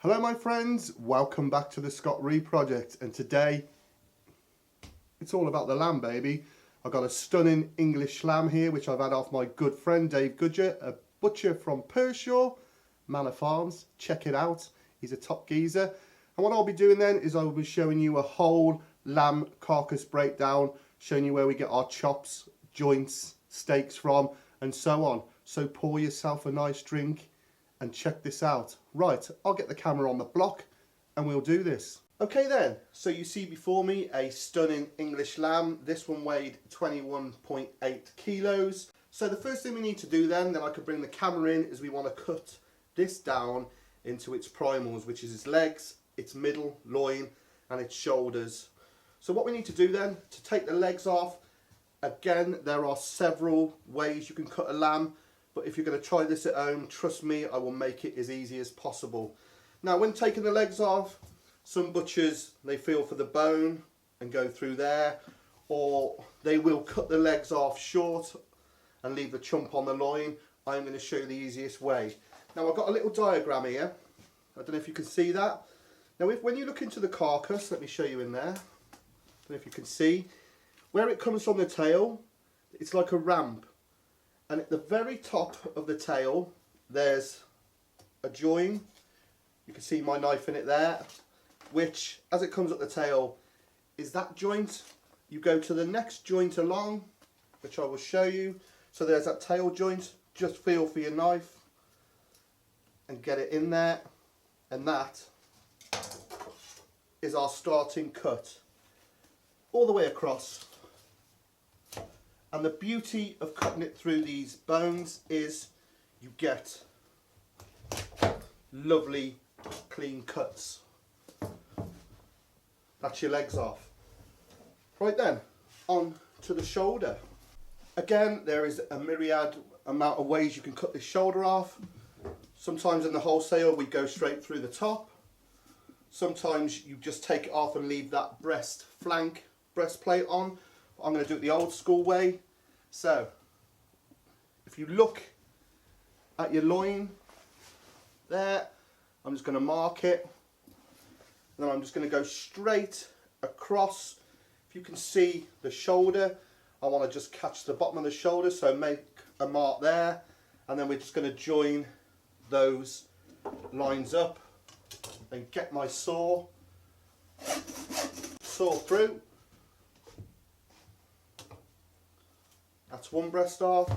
Hello my friends, welcome back to the Scott Ree Project, and today it's all about the lamb, baby. I've got a stunning English lamb here which I've had off my good friend Dave Goodger, a butcher from Pershore Manor Farms. Check it out, he's a top geezer. And what I'll be doing then is I will be showing you a whole lamb carcass breakdown, showing you where we get our chops, joints, steaks from, and so on. So pour yourself a nice drink and check this out. Right, I'll get the camera on the block and we'll do this. Okay then, so you see before me a stunning English lamb. This one weighed 21.8 kilos. So the first thing we need to do then I could bring the camera in, is we want to cut this down into its primals, which is its legs, its middle, loin and its shoulders. So what we need to do then, to take the legs off, again there are several ways you can cut a lamb. But if you're going to try this at home, trust me, I will make it as easy as possible. Now, when taking the legs off, some butchers, they feel for the bone and go through there, or they will cut the legs off short and leave the chump on the loin. I'm going to show you the easiest way. Now, I've got a little diagram here. I don't know if you can see that. Now, when you look into the carcass, let me show you in there. I don't know if you can see. Where it comes from the tail, it's like a ramp. And at the very top of the tail, there's a join. You can see my knife in it there, which, as it comes up the tail, is that joint. You go to the next joint along, which I will show you. So there's that tail joint. Just feel for your knife and get it in there. And that is our starting cut, all the way across. And the beauty of cutting it through these bones is you get lovely clean cuts. That's your legs off. Right then, on to the shoulder. Again, there is a myriad amount of ways you can cut this shoulder off. Sometimes in the wholesale we go straight through the top. Sometimes you just take it off and leave that breastplate on. I'm going to do it the old school way. So, if you look at your loin there, I'm just going to mark it. And then I'm just going to go straight across. If you can see the shoulder, I want to just catch the bottom of the shoulder, so make a mark there. And then we're just going to join those lines up and get my saw through. That's one breast off,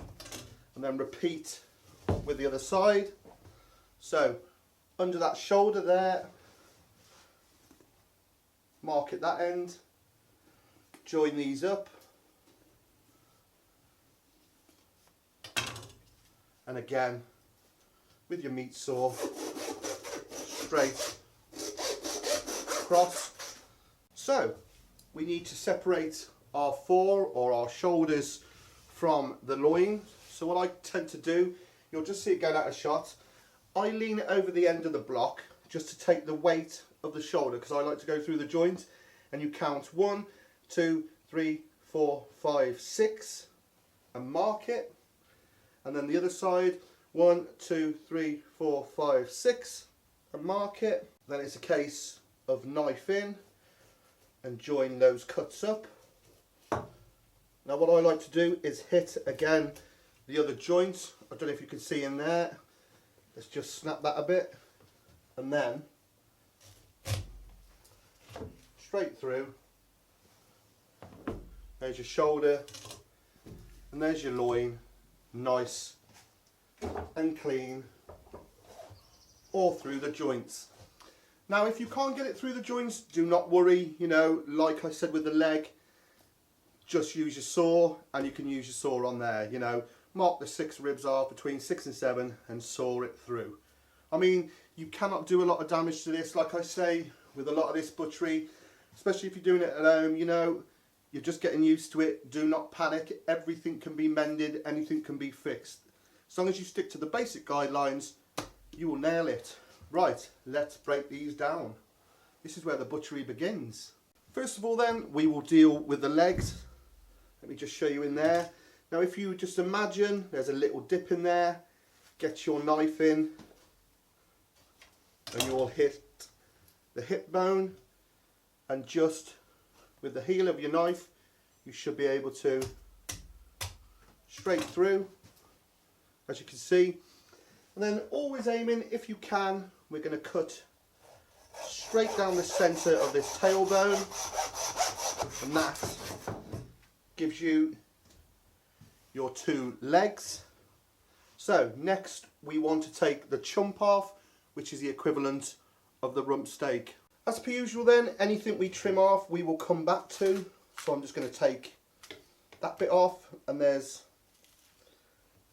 and then repeat with the other side. So under that shoulder there, mark at that end, join these up, and again with your meat saw straight across. So we need to separate our fore or our shoulders from the loin. So what I tend to do, you'll just see it going out of shot. I lean it over the end of the block just to take the weight of the shoulder, because I like to go through the joint, and you count 1, 2, 3, 4, 5, 6 and mark it. And then the other side, 1, 2, 3, 4, 5, 6 and mark it. Then it's a case of knife in and join those cuts up. Now what I like to do is hit again the other joint. I don't know if you can see in there. Let's just snap that a bit, and then straight through. There's your shoulder and there's your loin, nice and clean, all through the joints. Now if you can't get it through the joints, do not worry. You know, like I said with the leg, just use your saw, and you can use your saw on there. You know, mark the 6 ribs off, between 6 and 7, and saw it through. I mean, you cannot do a lot of damage to this. Like I say, with a lot of this butchery, especially if you're doing it at home, you know, you're just getting used to it. Do not panic. Everything can be mended, anything can be fixed. As long as you stick to the basic guidelines, you will nail it. Right, let's break these down. This is where the butchery begins. First of all then, we will deal with the legs. Let me just show you in there. Now if you just imagine there's a little dip in there, get your knife in and you'll hit the hip bone, and just with the heel of your knife you should be able to straight through, as you can see. And then always aiming, if you can, we're going to cut straight down the centre of this tailbone, and that gives you your 2 legs. So next we want to take the chump off, which is the equivalent of the rump steak. As per usual then, anything we trim off we will come back to. So I'm just going to take that bit off, and there's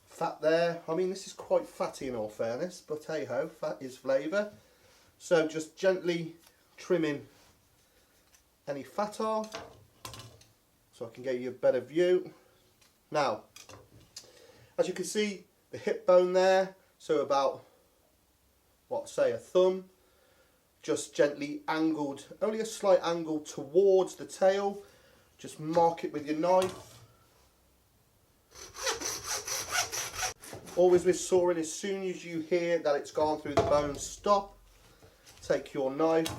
fat there. I mean, this is quite fatty in all fairness, but hey ho, fat is flavour. So just gently trimming any fat off so I can get you a better view. Now, as you can see, the hip bone there, so about, what, say a thumb, just gently angled, only a slight angle towards the tail. Just mark it with your knife. Always with sawing, as soon as you hear that it's gone through the bone, stop, take your knife,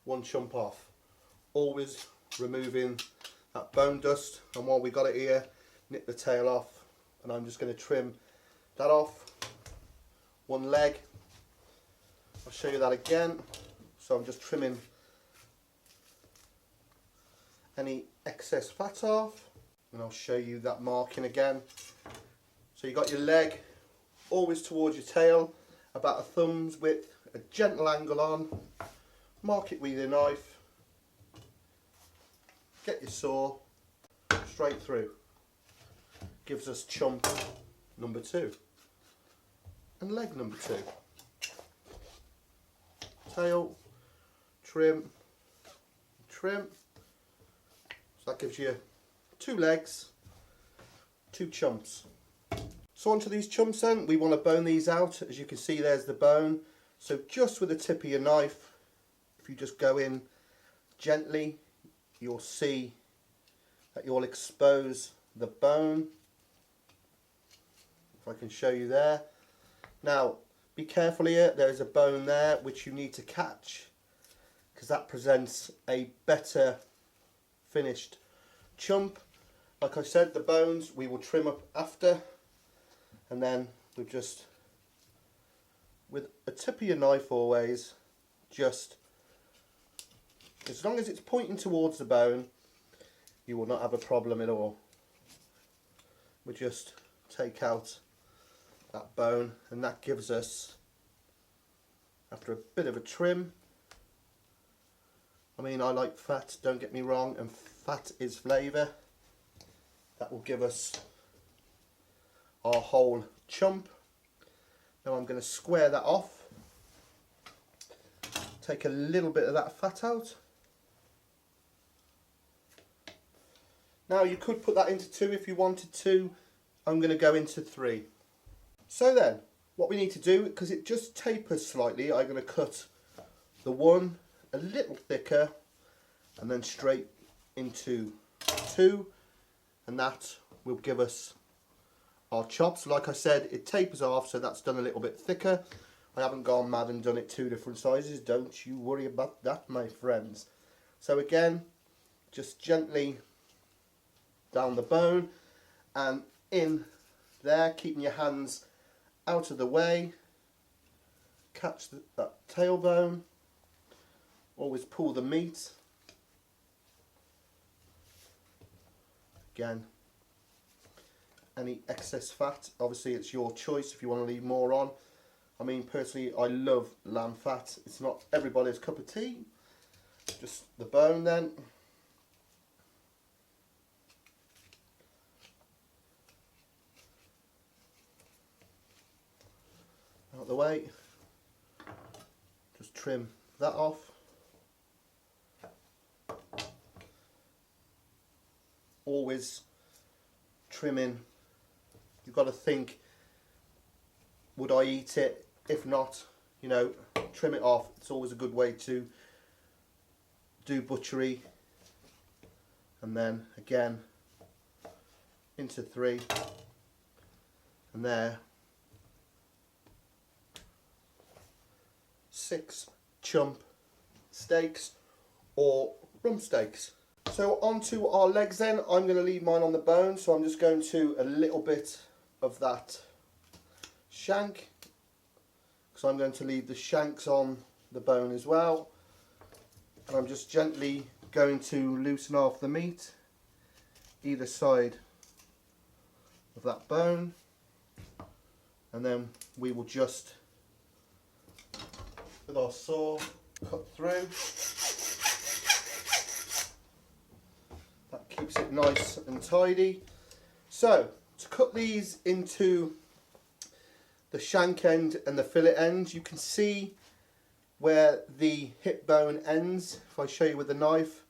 one chump off, always removing that bone dust. And while we got it here, nip the tail off, and I'm just going to trim that off. One leg, I'll show you that again. So I'm just trimming any excess fat off, and I'll show you that marking again. So you got your leg always towards your tail, about a thumb's width, a gentle angle on, mark it with your knife, get your saw, straight through. Gives us chump number 2 and leg number 2. Tail, trim, trim. So that gives you 2 legs, 2 chumps. So onto these chumps then, we want to bone these out. As you can see, there's the bone. So just with the tip of your knife, if you just go in gently, you'll see that you'll expose the bone. If I can show you there. Now, be careful here, there's a bone there which you need to catch, because that presents a better finished chump. Like I said, the bones we will trim up after, and then we just, with a tip of your knife always, just, as long as it's pointing towards the bone, you will not have a problem at all. We just take out that bone, and that gives us, after a bit of a trim, I mean, I like fat, don't get me wrong, and fat is flavour. That will give us our whole chump. Now I'm going to square that off, take a little bit of that fat out. Now you could put that into 2 if you wanted to. I'm going to go into 3. So then, what we need to do, because it just tapers slightly, I'm going to cut the one a little thicker and then straight into 2, and that will give us our chops. Like I said, it tapers off, so that's done a little bit thicker. I haven't gone mad and done it 2 different sizes, don't you worry about that, my friends. So again, just gently down the bone and in there, keeping your hands out of the way, catch that tailbone, always pull the meat, again, any excess fat, obviously it's your choice if you want to leave more on. I mean, personally, I love lamb fat, it's not everybody's cup of tea. Just the bone then. Out the way, just trim that off. Always trimming, you've got to think, would I eat it? If not, you know, trim it off. It's always a good way to do butchery. And then again into 3, and there 6 chump steaks or rump steaks. So onto our legs then. I'm going to leave mine on the bone, so I'm just going to a little bit of that shank, because I'm going to leave the shanks on the bone as well. And I'm just gently going to loosen off the meat either side of that bone, and then we will just, with our saw, cut through. That keeps it nice and tidy. So to cut these into the shank end and the fillet end, you can see where the hip bone ends. If I show you with the knife,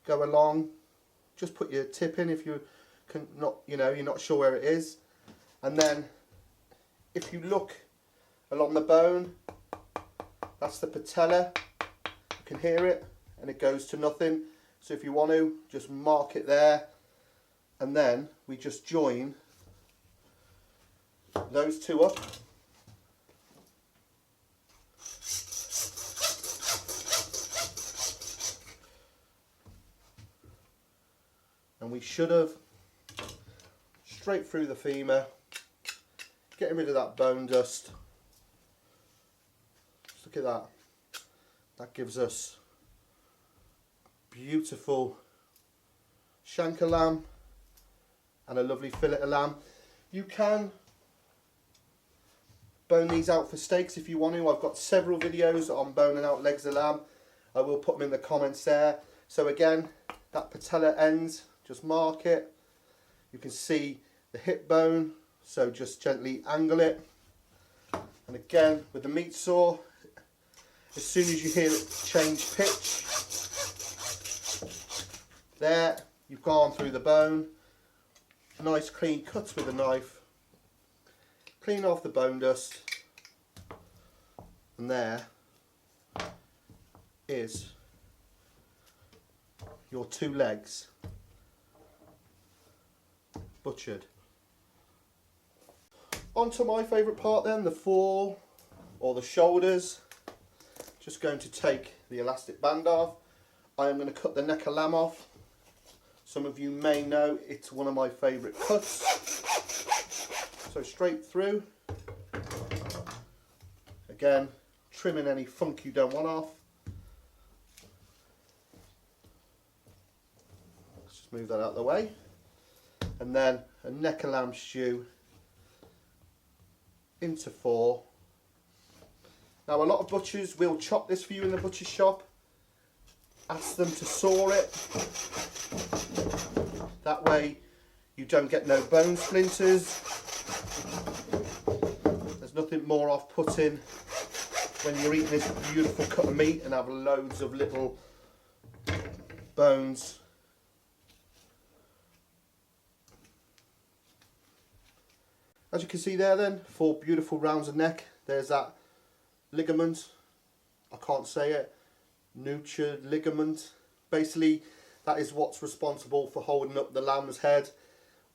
go along, just put your tip in if you can not, you're not sure where it is, and then if you look along the bone, that's the patella. You can hear it, and it goes to nothing. So if you want to, just mark it there, and then we just join those two up. And we should have straight through the femur, getting rid of that bone dust. Just look at that. That gives us beautiful shank of lamb and a lovely fillet of lamb. You can bone these out for steaks if you want to. I've got several videos on boning out legs of lamb. I will put them in the comments there. So again, that patella ends, just mark it. You can see the hip bone, so just gently angle it. And again, with the meat saw, as soon as you hear it change pitch, there, you've gone through the bone. Nice clean cuts with a knife. Clean off the bone dust. And there is your 2 legs butchered. On to my favourite part then, the fore or the shoulders. Just going to take the elastic band off. I am going to cut the neck of lamb off. Some of you may know it's one of my favourite cuts. So straight through. Again, trimming any funk you don't want off. Let's just move that out of the way. And then a neck of lamb stew into 4. Now a lot of butchers will chop this for you in the butcher shop. Ask them to saw it. That way you don't get no bone splinters. There's nothing more off-putting when you're eating this beautiful cut of meat and have loads of little bones. As you can see there then, 4 beautiful rounds of neck. There's that ligament, I can't say it, Nuchal Ligament. Basically, that is what's responsible for holding up the lamb's head.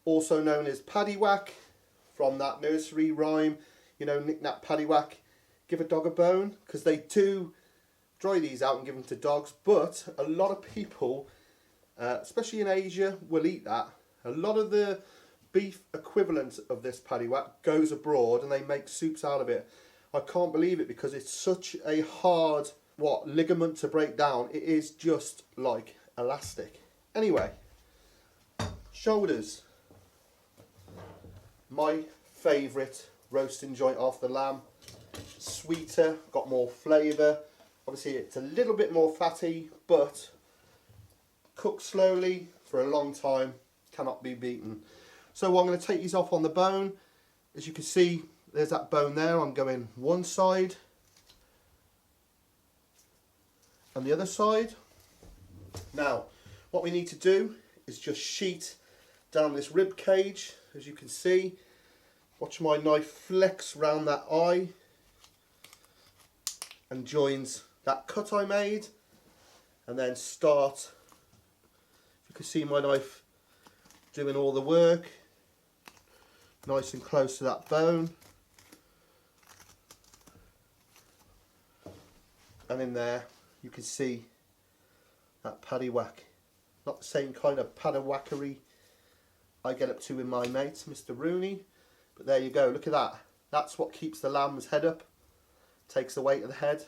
Also known as paddywhack, from that nursery rhyme, knick-knack paddywhack, give a dog a bone, because they do dry these out and give them to dogs, but a lot of people, especially in Asia, will eat that. A lot of the beef equivalent of this paddywhack goes abroad and they make soups out of it. I can't believe it because it's such a hard ligament to break down. It is just like elastic. Anyway, shoulders. My favourite roasting joint off the lamb. Sweeter, got more flavour. Obviously it's a little bit more fatty, but cooked slowly for a long time cannot be beaten. So I'm going to take these off on the bone. As you can see, there's that bone there. I'm going one side and the other side. Now, what we need to do is just sheet down this rib cage. As you can see, watch my knife flex round that eye and joins that cut I made, and then start. You can see my knife doing all the work, nice and close to that bone. And in there you can see that paddy whack. Not the same kind of paddywhackery I get up to with my mate, Mr. Rooney. But there you go, look at that. That's what keeps the lamb's head up. Takes the weight of the head.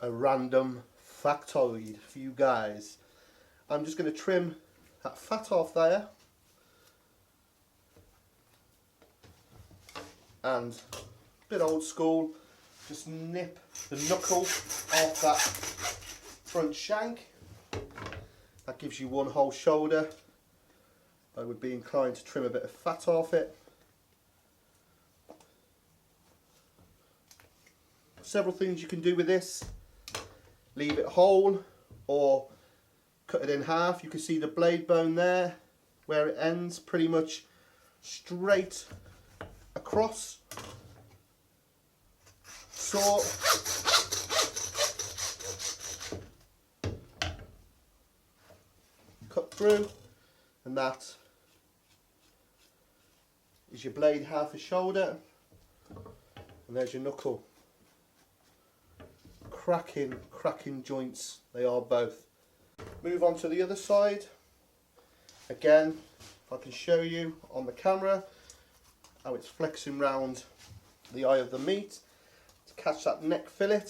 A random factoid for you guys. I'm just going to trim that fat off there. And a bit old school, just nip the knuckle off that front shank. That gives you one whole shoulder. I would be inclined to trim a bit of fat off it. Several things you can do with this. Leave it whole or cut it in half. You can see the blade bone there where it ends, pretty much straight across. Saw. Cut through, and that is your blade half a shoulder, and there's your knuckle. Cracking joints they are both. Move on to the other side. Again, if I can show you on the camera how it's flexing round the eye of the meat to catch that neck fillet.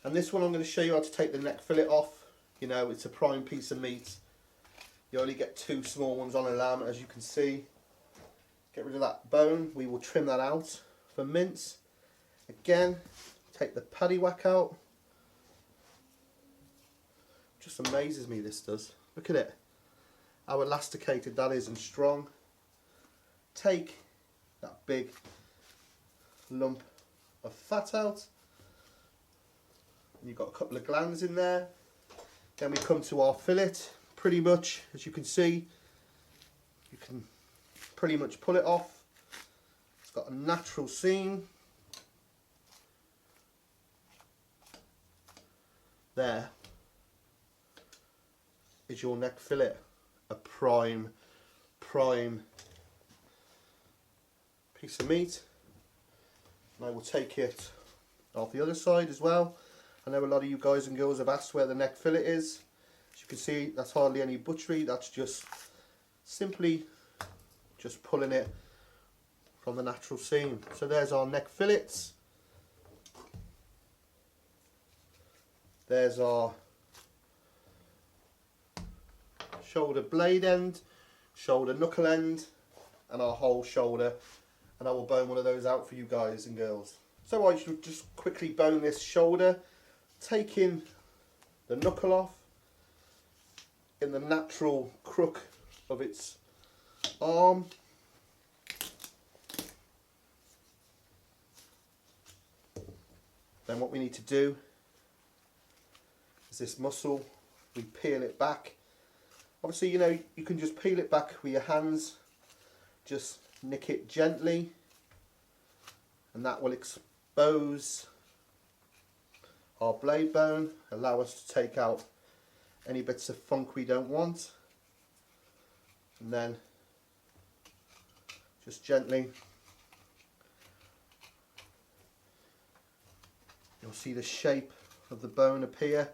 And this one I'm going to show you how to take the neck fillet off. You know, it's a prime piece of meat. You only get 2 small ones on a lamb, as you can see. Get rid of that bone. We will trim that out for mince. Again, take the paddy whack out. Just amazes me, this does. Look at it. How elasticated that is and strong. Take that big lump of fat out. And you've got a couple of glands in there. Then we come to our fillet. Pretty much, as you can see, you can pretty much pull it off. It's got a natural seam. There is your neck fillet. A prime piece of meat. And I will take it off the other side as well. I know a lot of you guys and girls have asked where the neck fillet is. As you can see, that's hardly any butchery. That's just simply just pulling it from the natural seam. So there's our neck fillets. There's our shoulder blade end, shoulder knuckle end, and our whole shoulder. And I will bone one of those out for you guys and girls. So I should just quickly bone this shoulder, taking the knuckle off in the natural crook of its arm. Then what we need to do is this muscle, we peel it back. Obviously, you know, you can just peel it back with your hands, just nick it gently, and that will expose our blade bone, allow us to take out any bits of funk we don't want, and then just gently you'll see the shape of the bone appear,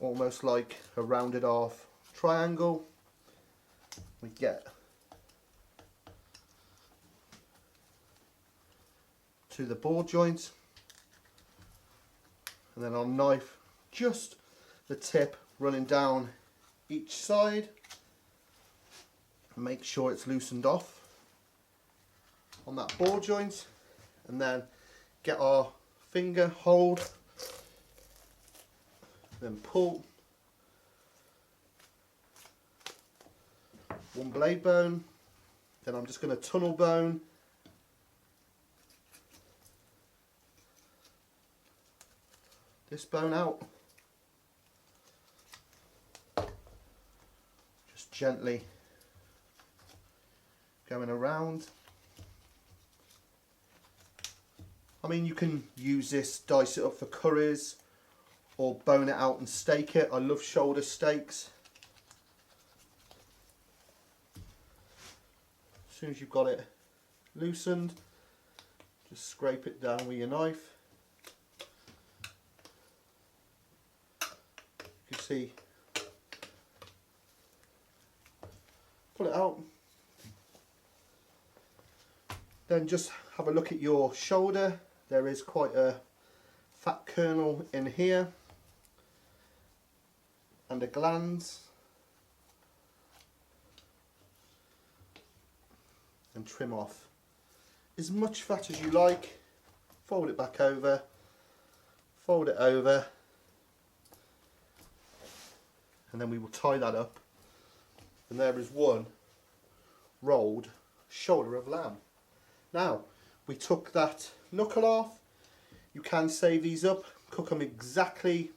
almost like a rounded off triangle. We get to the ball joint, and then our knife, just the tip running down each side. Make sure it's loosened off on that ball joint, and then get our finger hold, then pull one blade bone. Then I'm just going to tunnel bone this bone out, just gently going around. I mean, you can use this, dice it up for curries, or bone it out and steak it. I love shoulder steaks. As soon as you've got it loosened, Just scrape it down with your knife. You can see, pull it out. Then just have a look at your shoulder. There is quite a fat kernel in here and a glands, and trim off as much fat as you like. Fold it back over, fold it over, and then we will tie that up, and there is one rolled shoulder of lamb. Now, we took that knuckle off. You can save these up, cook them exactly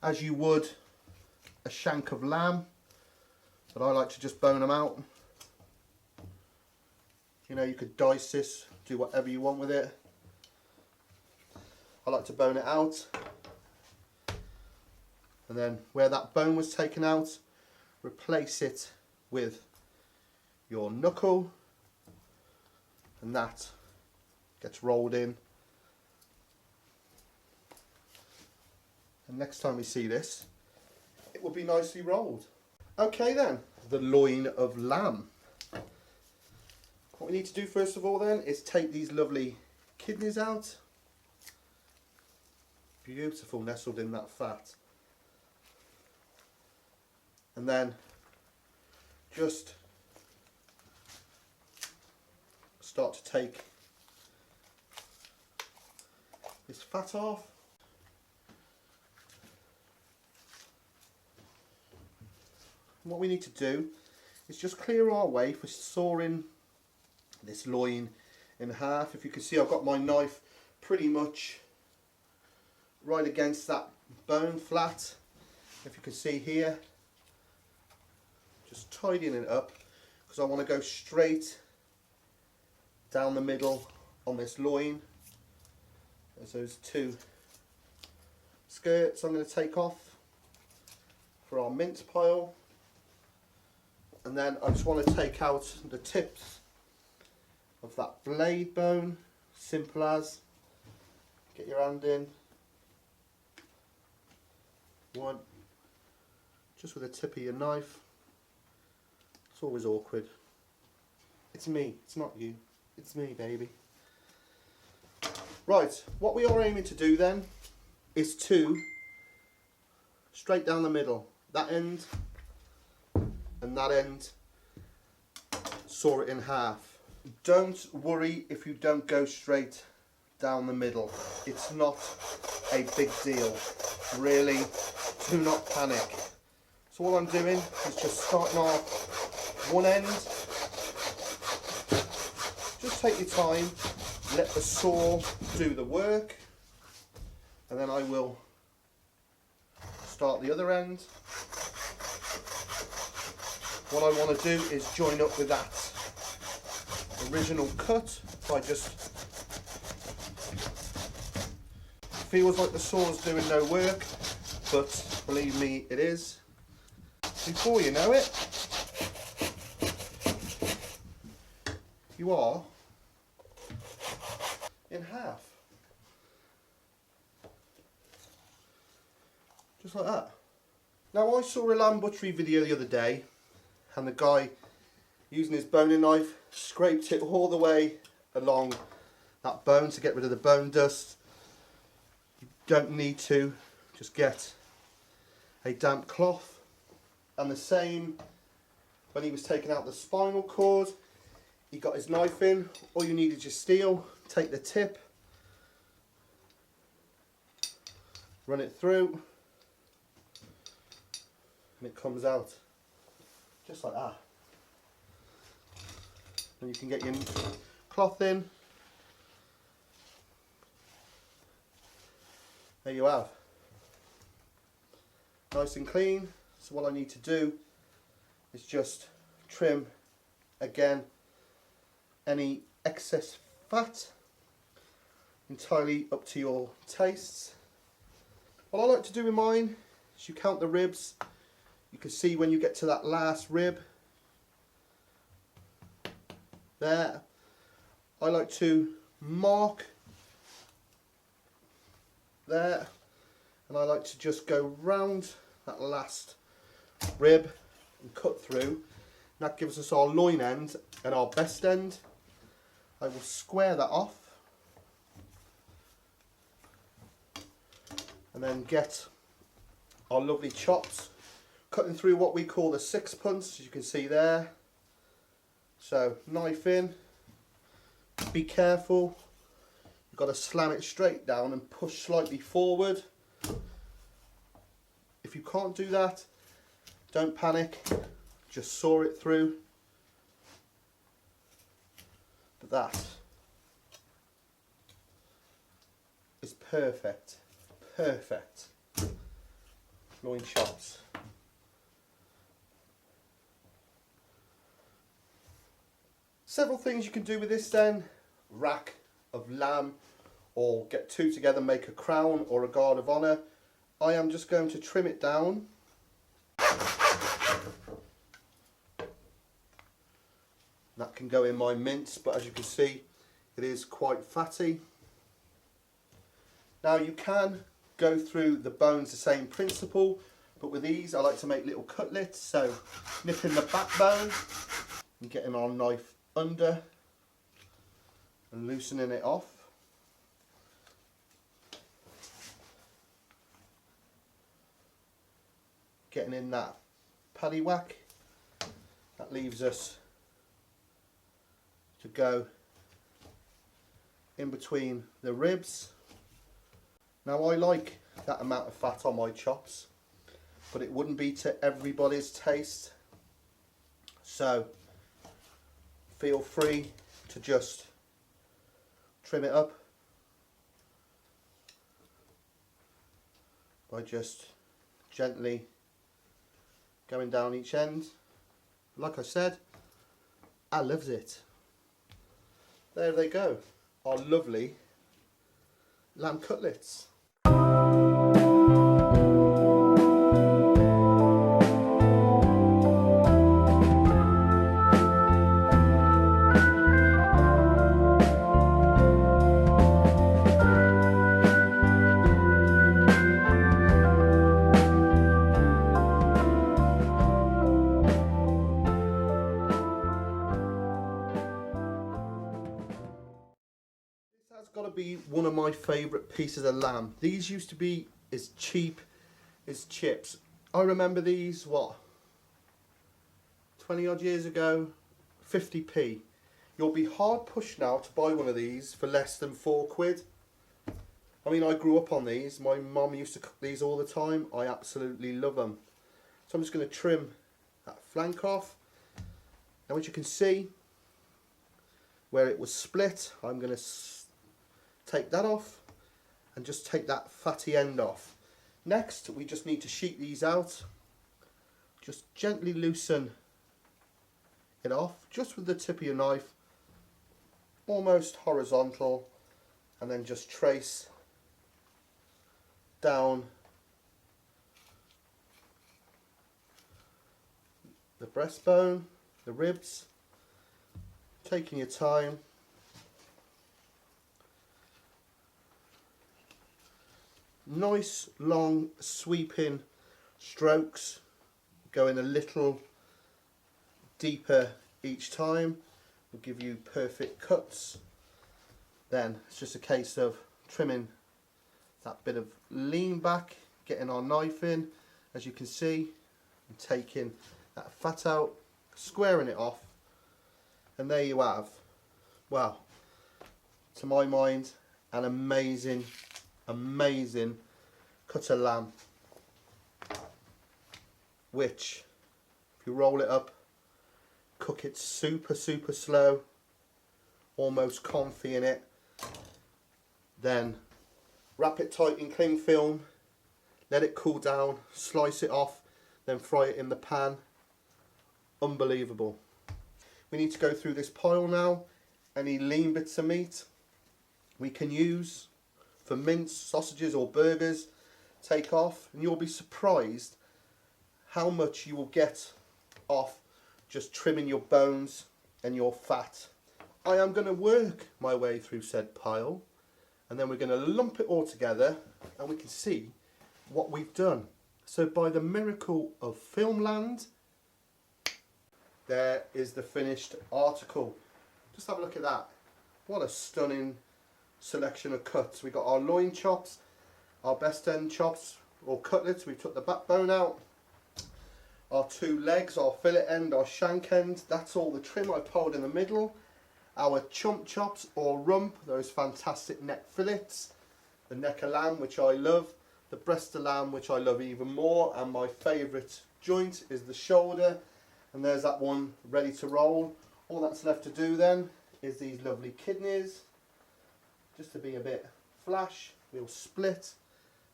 as you would a shank of lamb, but I like to just bone them out. You know, you could dice this, do whatever you want with it. I like to bone it out, and then where that bone was taken out, replace it with your knuckle, and that gets rolled in. And next time we see this, it will be nicely rolled. Okay then, the loin of lamb. What we need to do first of all then is take these lovely kidneys out. Beautiful, nestled in that fat. And then just start to take this fat off. What we need to do is just clear our way for sawing this loin in half. If you can see, I've got my knife pretty much right against that bone flat. If you can see here, just tidying it up because I want to go straight down the middle on this loin. There's those two skirts I'm going to take off for our mince pile. And then I just want to take out the tips of that blade bone, simple as. Get your hand in. One, just with the tip of your knife. It's always awkward. It's me, it's not you. It's me, baby. Right, what we are aiming to do then is to straight down the middle, that end and that end, saw it in half. Don't worry if you don't go straight down the middle. It's not a big deal. Really, do not panic. So all I'm doing is just starting off one end. Just take your time, let the saw do the work, and then I will start the other end. What I want to do is join up with that original cut by just, feels like the saw's doing no work, but believe me, it is. Before you know it, you are in half. Just like that. Now, I saw a lamb butchery video the other day, and the guy using his boning knife scraped it all the way along that bone to get rid of the bone dust. You don't need to, just get a damp cloth. And the same when he was taking out the spinal cord, he got his knife in. All you need is your steel, take the tip, run it through, and it comes out just like that. And you can get your cloth in. There you have. Nice and clean. So what I need to do is just trim again any excess fat, entirely up to your tastes. What I like to do with mine is you count the ribs. You can see when you get to that last rib there, I like to mark there, and I like to just go round that last rib and cut through. That gives us our loin end and our best end. I will square that off and then get our lovely chops, cutting through what we call the sixpence, as you can see there. So knife in, be careful, you've got to slam it straight down and push slightly forward. If you can't do that, don't panic, just saw it through. But that is perfect, perfect loin chops. Several things you can do with this then: rack of lamb, or get two together, make a crown or a guard of honour. I am just going to trim it down. That can go in my mince, but as you can see, it is quite fatty. Now you can go through the bones the same principle, but with these I like to make little cutlets. So nipping the backbone and getting our knife under and loosening it off. Getting in that paddy whack. That leaves us to go in between the ribs. Now I like that amount of fat on my chops, but it wouldn't be to everybody's taste, so feel free to just trim it up by just gently going down each end. Like I said, I loves it. There they go, our lovely lamb cutlets. Got to be one of my favourite pieces of lamb. These used to be as cheap as chips. I remember these, what, 20 odd years ago, 50p. You'll be hard pushed now to buy one of these for less than £4. I mean, I grew up on these. My mum used to cook these all the time. I absolutely love them. So I'm just going to trim that flank off. Now as you can see, where it was split, I'm going to take that off and just take that fatty end off. Next we just need to sheet these out. Just gently loosen it off just with the tip of your knife, almost horizontal, and then just trace down the breastbone, the ribs, taking your time. Nice long sweeping strokes, going a little deeper each time will give you perfect cuts. Then it's just a case of trimming that bit of lean back, getting our knife in, as you can see, and taking that fat out, squaring it off, and there you have, well, to my mind, an amazing cut of lamb, which if you roll it up, cook it super slow, almost confit in it, then wrap it tight in cling film, let it cool down, slice it off, then fry it in the pan. Unbelievable. We need to go through this pile now. Any lean bits of meat we can use for mince, sausages or burgers, take off, and you'll be surprised how much you will get off just trimming your bones and your fat I am going to work my way through said pile, and then we're going to lump it all together and we can see what we've done. So by the miracle of Filmland, there is the finished article. Just have a look at that. What a stunning selection of cuts. We got our loin chops, our best end chops or cutlets. We took the backbone out. Our two legs, our fillet end, our shank end. That's all the trim I piled in the middle. Our chump chops or rump, those fantastic neck fillets. The neck of lamb, which I love. The breast of lamb, which I love even more. And my favourite joint is the shoulder. And there's that one ready to roll. All that's left to do then is these lovely kidneys. Just to be a bit flash, we'll split.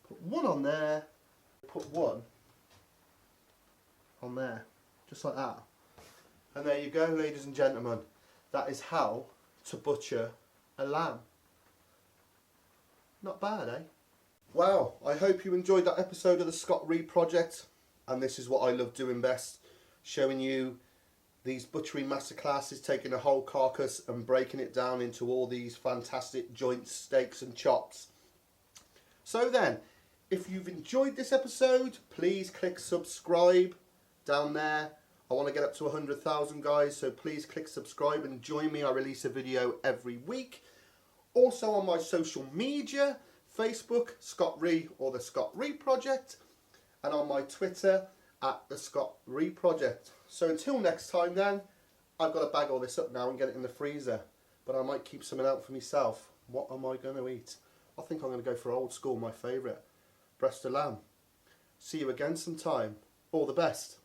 Put one on there. Put one on there. Just like that. And there you go, ladies and gentlemen. That is how to butcher a lamb. Not bad, eh? Well, I hope you enjoyed that episode of the Scott Rea Project. And this is what I love doing best. Showing you these butchery masterclasses, taking a whole carcass and breaking it down into all these fantastic joints, steaks and chops. So then, if you've enjoyed this episode, please click subscribe down there. I want to get up to 100,000 guys, so please click subscribe and join me. I release a video every week. Also on my social media, Facebook, Scott Rea or The Scott Rea Project, and on my Twitter at The Scott Rea Project. So until next time then, I've got to bag all this up now and get it in the freezer, but I might keep something out for myself. What am I going to eat? I think I'm going to go for old school, my favourite, breast of lamb. See you again sometime. All the best.